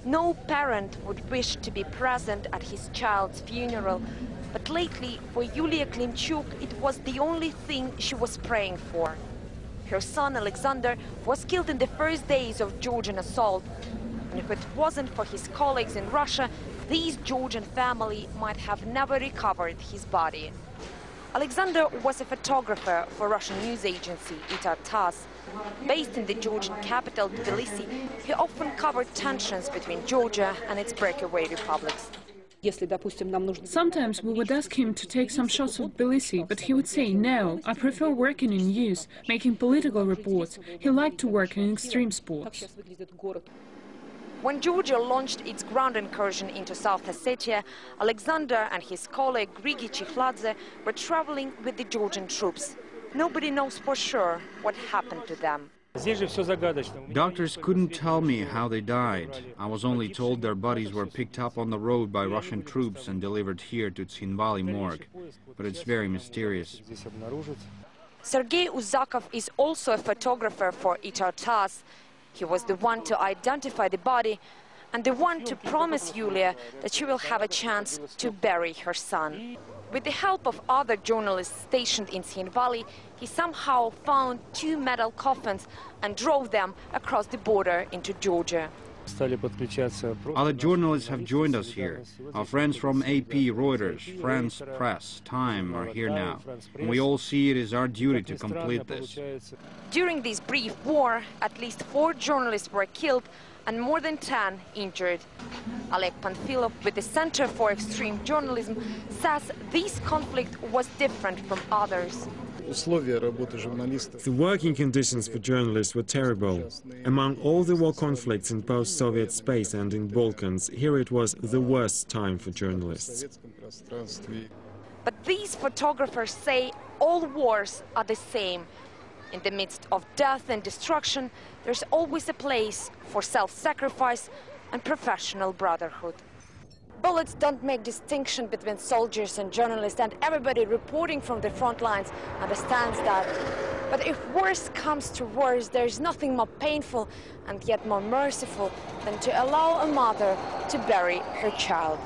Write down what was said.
No parent would wish to be present at his child's funeral, but lately, for Yulia Klimchuk, it was the only thing she was praying for. Her son, Alexander, was killed in the first days of Georgian assault. And if it wasn't for his colleagues in Russia, this Georgian family might have never recovered his body. Alexander was a photographer for Russian news agency Itar TASS. Based in the Georgian capital, Tbilisi, he often covered tensions between Georgia and its breakaway republics. Sometimes we would ask him to take some shots of Tbilisi, but he would say, no, I prefer working in news, making political reports. He liked to work in extreme sports. When Georgia launched its ground incursion into South Ossetia, Alexander and his colleague Grigi Chikladze were traveling with the Georgian troops. Nobody knows for sure what happened to them. Doctors couldn't tell me how they died. I was only told their bodies were picked up on the road by Russian troops and delivered here to Tskhinvali morgue. But it's very mysterious. Sergei Uzakov is also a photographer for Itar TASS. He was the one to identify the body and the one to promise Yulia that she will have a chance to bury her son. With the help of other journalists stationed in Tskhinvali, he somehow found 2 metal coffins and drove them across the border into Georgia. Other journalists have joined us here. Our friends from AP, Reuters, France Press, Time are here now. And we all see it is our duty to complete this. During this brief war, at least 4 journalists were killed and more than 10 injured. Oleg Panfilov with the Center for Extreme Journalism says this conflict was different from others. The working conditions for journalists were terrible. Among all the war conflicts in post-Soviet space and in Balkans, here it was the worst time for journalists. But these photographers say all wars are the same. In the midst of death and destruction, there's always a place for self-sacrifice and professional brotherhood. Bullets don't make distinction between soldiers and journalists, and everybody reporting from the front lines understands that. But if worse comes to worse, there's nothing more painful and yet more merciful than to allow a mother to bury her child.